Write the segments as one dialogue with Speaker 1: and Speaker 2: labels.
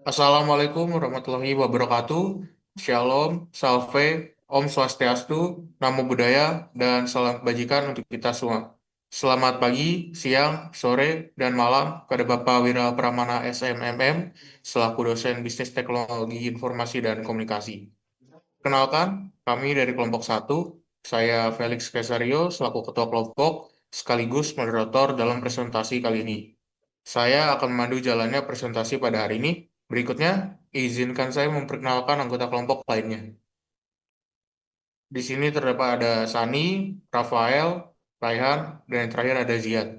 Speaker 1: Assalamualaikum warahmatullahi wabarakatuh. Shalom, salve, Om Swastiastu, Namo Buddhaya, dan salam kebajikan untuk kita semua. Selamat pagi, siang, sore, dan malam kepada Bapak Wira Pramana SMMM selaku dosen Bisnis Teknologi Informasi dan Komunikasi. Kenalkan, kami dari kelompok satu. Saya Felix Kesario selaku ketua kelompok sekaligus moderator dalam presentasi kali ini. Saya akan memandu jalannya presentasi pada hari ini. Berikutnya, izinkan saya memperkenalkan anggota kelompok lainnya. Di sini terdapat ada Sani, Rafael, Raihan, dan yang terakhir ada Ziad.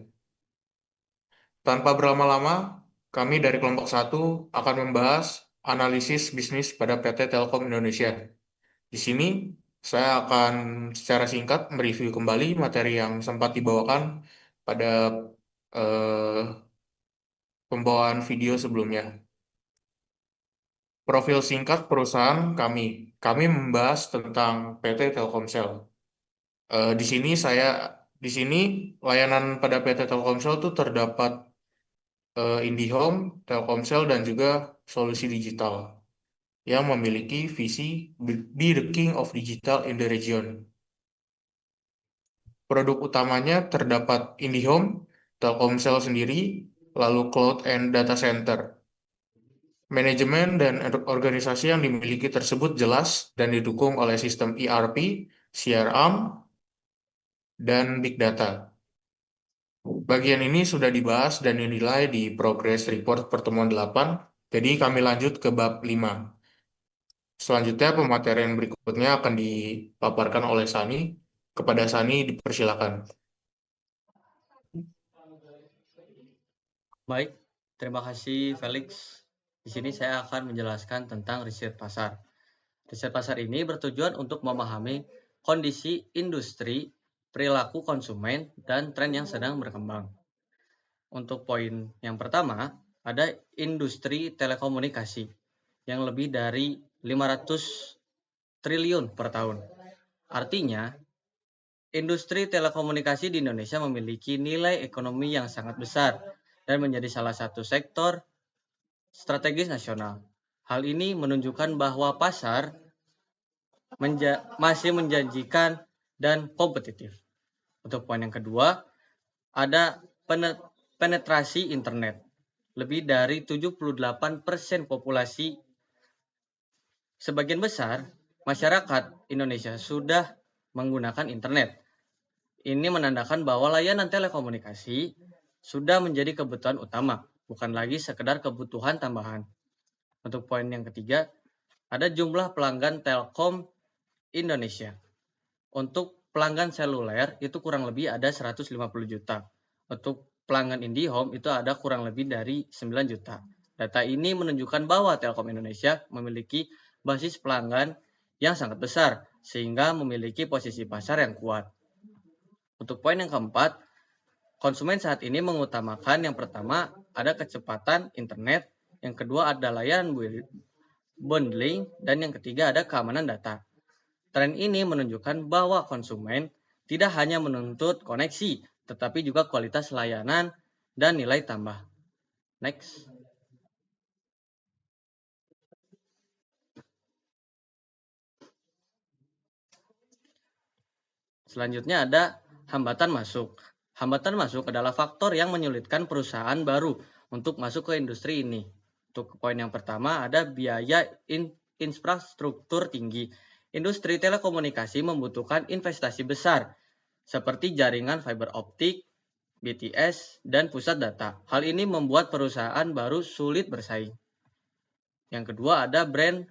Speaker 1: Tanpa berlama-lama, kami dari kelompok satu akan membahas analisis bisnis pada PT Telkom Indonesia. Di sini, saya akan secara singkat mereview kembali materi yang sempat dibawakan pada eh, pembawaan video sebelumnya. Profil singkat perusahaan kami. Kami membahas tentang PT Telkomsel. Di sini layanan pada PT Telkomsel itu terdapat IndiHome, Telkomsel dan juga solusi digital yang memiliki visi be the king of digital in the region. Produk utamanya terdapat IndiHome, Telkomsel sendiri, lalu Cloud and Data Center. Manajemen dan organisasi yang dimiliki tersebut jelas dan didukung oleh sistem ERP, CRM, dan Big Data. Bagian ini sudah dibahas dan dinilai di Progress Report pertemuan 8, jadi kami lanjut ke bab 5. Selanjutnya pematerian berikutnya akan dipaparkan oleh Sani. Kepada Sani dipersilakan.
Speaker 2: Baik, terima kasih Felix. Di sini saya akan menjelaskan tentang riset pasar. Riset pasar ini bertujuan untuk memahami kondisi industri, perilaku konsumen, dan tren yang sedang berkembang. Untuk poin yang pertama, ada industri telekomunikasi yang lebih dari 500 triliun per tahun. Artinya, industri telekomunikasi di Indonesia memiliki nilai ekonomi yang sangat besar dan menjadi salah satu sektor strategis nasional. Hal ini menunjukkan bahwa pasar masih menjanjikan dan kompetitif. Untuk poin yang kedua, ada penetrasi internet. Lebih dari 78% populasi, sebagian besar masyarakat Indonesia sudah menggunakan internet. Ini menandakan bahwa layanan telekomunikasi sudah menjadi kebutuhan utama, bukan lagi sekedar kebutuhan tambahan. Untuk poin yang ketiga, ada jumlah pelanggan Telkom Indonesia. Untuk pelanggan seluler itu kurang lebih ada 150 juta. Untuk pelanggan IndiHome itu ada kurang lebih dari 9 juta. Data ini menunjukkan bahwa Telkom Indonesia memiliki basis pelanggan yang sangat besar, sehingga memiliki posisi pasar yang kuat. Untuk poin yang keempat, konsumen saat ini mengutamakan yang pertama ada kecepatan internet, yang kedua ada layanan bundling, dan yang ketiga ada keamanan data. Tren ini menunjukkan bahwa konsumen tidak hanya menuntut koneksi, tetapi juga kualitas layanan dan nilai tambah. Next. Selanjutnya ada hambatan masuk. Hambatan masuk adalah faktor yang menyulitkan perusahaan baru untuk masuk ke industri ini. Untuk poin yang pertama ada biaya infrastruktur tinggi. Industri telekomunikasi membutuhkan investasi besar seperti jaringan fiber optik, BTS, dan pusat data. Hal ini membuat perusahaan baru sulit bersaing. Yang kedua ada brand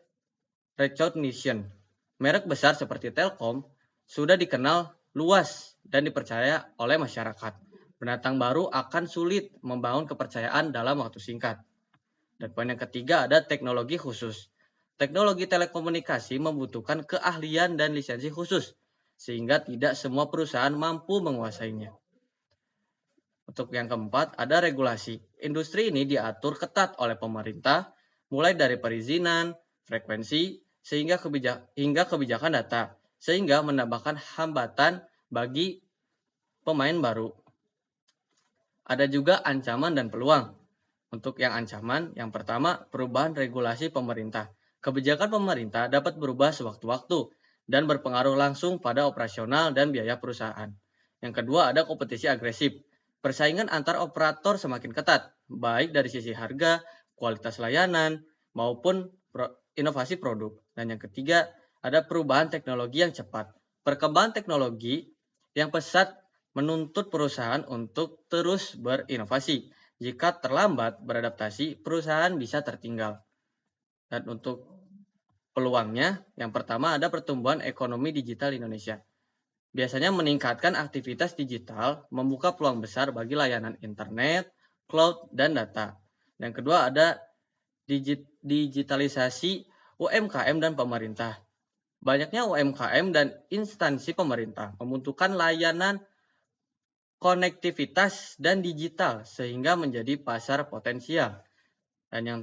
Speaker 2: recognition. Merek besar seperti Telkom sudah dikenal luas dan dipercaya oleh masyarakat. Pendatang baru akan sulit membangun kepercayaan dalam waktu singkat. Dan poin yang ketiga ada teknologi khusus. Teknologi telekomunikasi membutuhkan keahlian dan lisensi khusus, sehingga tidak semua perusahaan mampu menguasainya. Untuk yang keempat, ada regulasi. Industri ini diatur ketat oleh pemerintah, mulai dari perizinan, frekuensi, hingga kebijakan data, sehingga menambahkan hambatan bagi pemain baru. Ada juga ancaman dan peluang. Untuk yang ancaman, yang pertama, perubahan regulasi pemerintah. Kebijakan pemerintah dapat berubah sewaktu-waktu dan berpengaruh langsung pada operasional dan biaya perusahaan. Yang kedua, ada kompetisi agresif. Persaingan antar operator semakin ketat, baik dari sisi harga, kualitas layanan, maupun inovasi produk. Dan yang ketiga, ada perubahan teknologi yang cepat. Perkembangan teknologi yang pesat menuntut perusahaan untuk terus berinovasi. Jika terlambat beradaptasi, perusahaan bisa tertinggal. Dan untuk peluangnya, yang pertama ada pertumbuhan ekonomi digital Indonesia. Biasanya meningkatkan aktivitas digital, membuka peluang besar bagi layanan internet, cloud, dan data. Yang kedua ada digitalisasi UMKM dan pemerintah. Banyaknya UMKM dan instansi pemerintah membutuhkan layanan konektivitas dan digital sehingga menjadi pasar potensial. Dan yang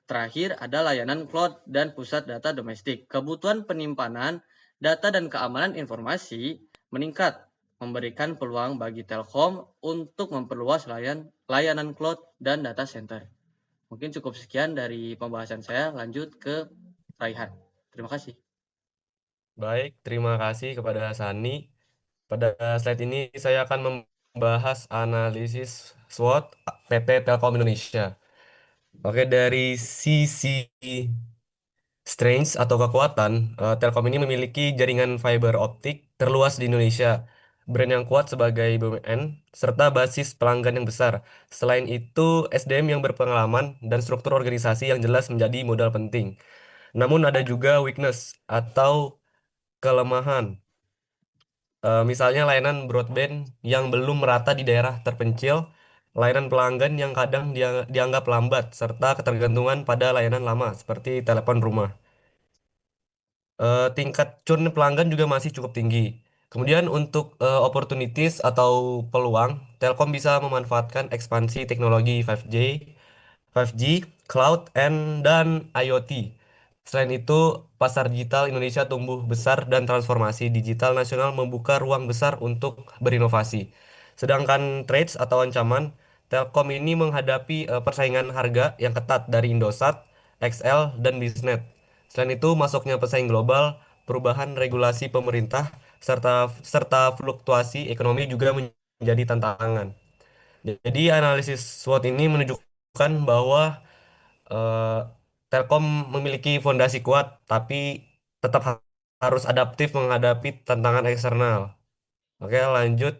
Speaker 2: terakhir ada layanan cloud dan pusat data domestik. Kebutuhan penyimpanan data dan keamanan informasi meningkat, memberikan peluang bagi Telkom untuk memperluas layanan cloud dan data center. Mungkin cukup sekian dari pembahasan saya, lanjut ke Raihan. Terima kasih.
Speaker 3: Baik, terima kasih kepada Sani. Pada slide ini saya akan membahas analisis SWOT PT Telkom Indonesia. Oke, dari sisi strengths atau kekuatan, Telkom ini memiliki jaringan fiber optik terluas di Indonesia, brand yang kuat sebagai BUMN, serta basis pelanggan yang besar. Selain itu, SDM yang berpengalaman dan struktur organisasi yang jelas menjadi modal penting. Namun ada juga weakness atau kelemahan. Misalnya layanan broadband yang belum merata di daerah terpencil, layanan pelanggan yang kadang dianggap lambat, serta ketergantungan pada layanan lama seperti telepon rumah. Tingkat churn pelanggan juga masih cukup tinggi. Kemudian untuk opportunities atau peluang, Telkom bisa memanfaatkan ekspansi teknologi 5G, cloud, dan IoT. Selain itu, pasar digital Indonesia tumbuh besar dan transformasi digital nasional membuka ruang besar untuk berinovasi. Sedangkan threats atau ancaman, Telkom ini menghadapi persaingan harga yang ketat dari Indosat, XL, dan Biznet. Selain itu, masuknya pesaing global, perubahan regulasi pemerintah, serta fluktuasi ekonomi juga menjadi tantangan. Jadi analisis SWOT ini menunjukkan bahwa eh, Telkom memiliki fondasi kuat, tapi tetap harus adaptif menghadapi tantangan eksternal. Oke, lanjut.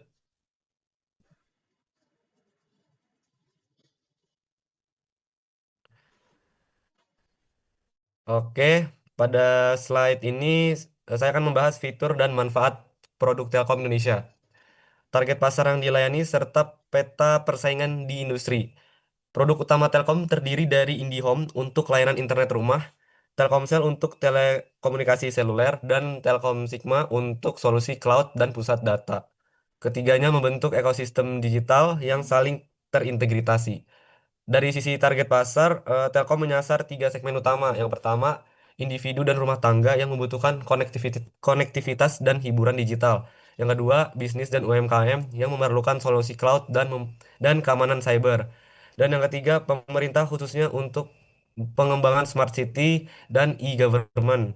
Speaker 3: Oke, pada slide ini saya akan membahas fitur dan manfaat produk Telkom Indonesia, target pasar yang dilayani, serta peta persaingan di industri. Produk utama Telkom terdiri dari IndiHome untuk layanan internet rumah, Telkomsel untuk telekomunikasi seluler, dan Telkom Sigma untuk solusi cloud dan pusat data. Ketiganya membentuk ekosistem digital yang saling terintegrasi. Dari sisi target pasar, Telkom menyasar tiga segmen utama. Yang pertama, individu dan rumah tangga yang membutuhkan konektivitas dan hiburan digital. Yang kedua, bisnis dan UMKM yang memerlukan solusi cloud dan keamanan cyber. Dan yang ketiga, pemerintah khususnya untuk pengembangan smart city dan e-government.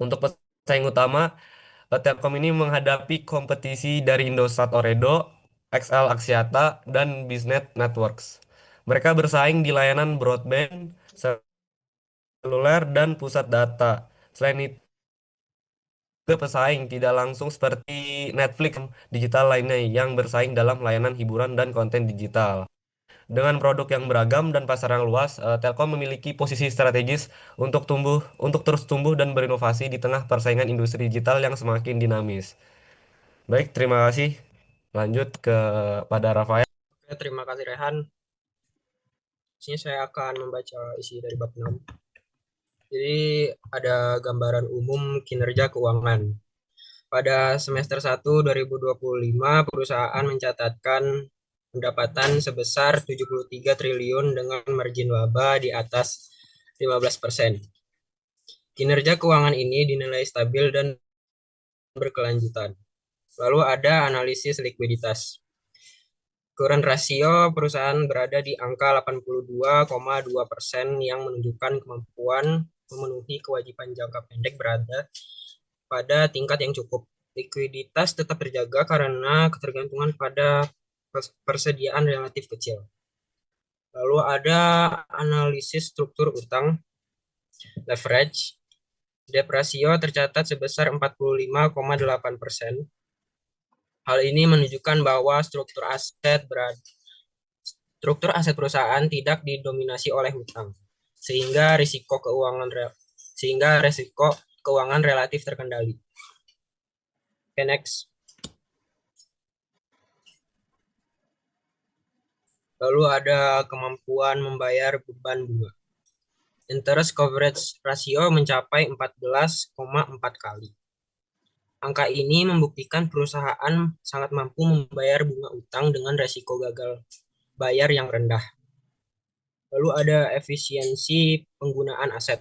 Speaker 3: Untuk pesaing utama, Telkom ini menghadapi kompetisi dari Indosat Ooredoo, XL Axiata, dan Biznet Networks. Mereka bersaing di layanan broadband, seluler, dan pusat data. Selain itu, juga pesaing tidak langsung seperti Netflix digital lainnya yang bersaing dalam layanan hiburan dan konten digital. Dengan produk yang beragam dan pasar yang luas, Telkom memiliki posisi strategis untuk terus tumbuh dan berinovasi di tengah persaingan industri digital yang semakin dinamis. Baik, terima kasih. Lanjut pada Rafael.
Speaker 4: Oke, terima kasih Rehan. Di sini saya akan membaca isi dari bab 6. Jadi ada gambaran umum kinerja keuangan. Pada semester 1 2025, perusahaan mencatatkan pendapatan sebesar 73 triliun dengan margin laba di atas 15%. Kinerja keuangan ini dinilai stabil dan berkelanjutan. Lalu ada analisis likuiditas. Current rasio perusahaan berada di angka 82,2% yang menunjukkan kemampuan memenuhi kewajiban jangka pendek berada pada tingkat yang cukup. Likuiditas tetap terjaga karena ketergantungan pada persediaan relatif kecil. Lalu ada analisis struktur utang, leverage. Debt ratio tercatat sebesar 45,8%. Hal ini menunjukkan bahwa struktur aset perusahaan tidak didominasi oleh hutang, sehingga risiko keuangan relatif terkendali. Okay, next. Lalu ada kemampuan membayar beban bunga. Interest coverage ratio mencapai 14,4 kali. Angka ini membuktikan perusahaan sangat mampu membayar bunga utang dengan resiko gagal bayar yang rendah. Lalu ada efisiensi penggunaan aset.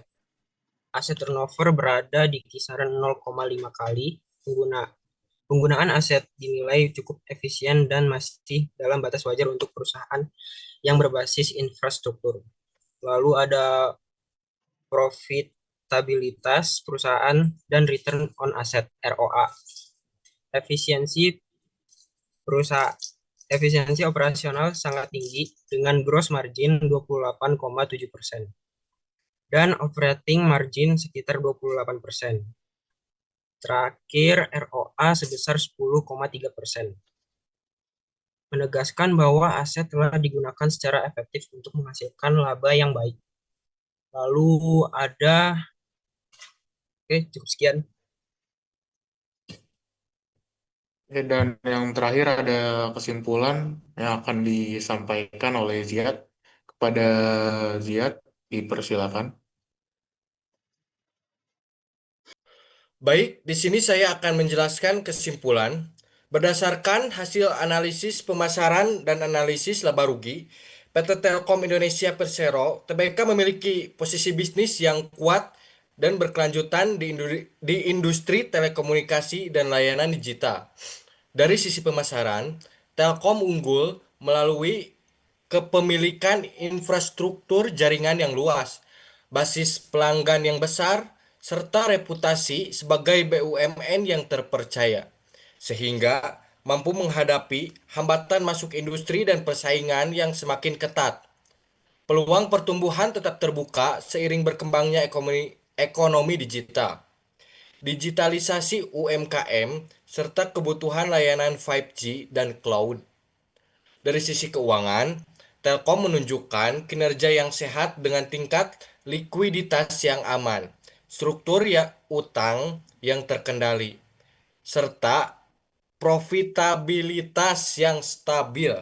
Speaker 4: Aset turnover berada di kisaran 0,5 kali. Penggunaan aset dinilai cukup efisien dan masih dalam batas wajar untuk perusahaan yang berbasis infrastruktur. Lalu ada profitabilitas perusahaan dan return on asset (ROA). Efisiensi operasional sangat tinggi dengan gross margin 28,7% dan operating margin sekitar 28%. Terakhir, ROA sebesar 10,3%. Menegaskan bahwa aset telah digunakan secara efektif untuk menghasilkan laba yang baik. Lalu ada, cukup sekian.
Speaker 1: Dan yang terakhir ada kesimpulan yang akan disampaikan oleh Ziad. Kepada Ziad, dipersilakan.
Speaker 3: Baik, di sini saya akan menjelaskan kesimpulan. Berdasarkan hasil analisis pemasaran dan analisis laba rugi, PT Telkom Indonesia Persero Tbk memiliki posisi bisnis yang kuat dan berkelanjutan di industri telekomunikasi dan layanan digital. Dari sisi pemasaran, Telkom unggul melalui kepemilikan infrastruktur jaringan yang luas, basis pelanggan yang besar, serta reputasi sebagai BUMN yang terpercaya, sehingga mampu menghadapi hambatan masuk industri dan persaingan yang semakin ketat. Peluang pertumbuhan tetap terbuka seiring berkembangnya ekonomi digital, digitalisasi UMKM, serta kebutuhan layanan 5G dan cloud. Dari sisi keuangan, Telkom menunjukkan kinerja yang sehat dengan tingkat likuiditas yang aman, struktur utang yang terkendali, serta profitabilitas yang stabil.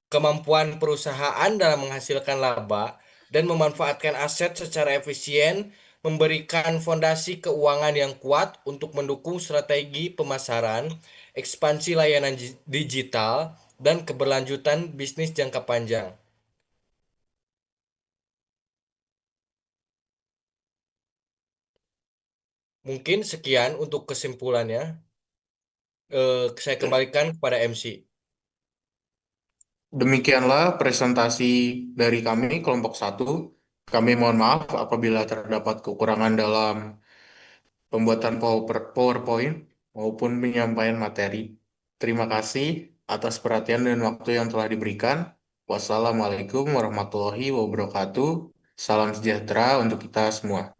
Speaker 3: Kemampuan perusahaan dalam menghasilkan laba dan memanfaatkan aset secara efisien memberikan fondasi keuangan yang kuat untuk mendukung strategi pemasaran, ekspansi layanan digital, dan keberlanjutan bisnis jangka panjang. Mungkin sekian untuk kesimpulannya. Saya kembalikan kepada MC.
Speaker 1: Demikianlah presentasi dari kami, kelompok 1. Kami mohon maaf apabila terdapat kekurangan dalam pembuatan PowerPoint maupun penyampaian materi. Terima kasih atas perhatian dan waktu yang telah diberikan. Wassalamualaikum warahmatullahi wabarakatuh. Salam sejahtera untuk kita semua.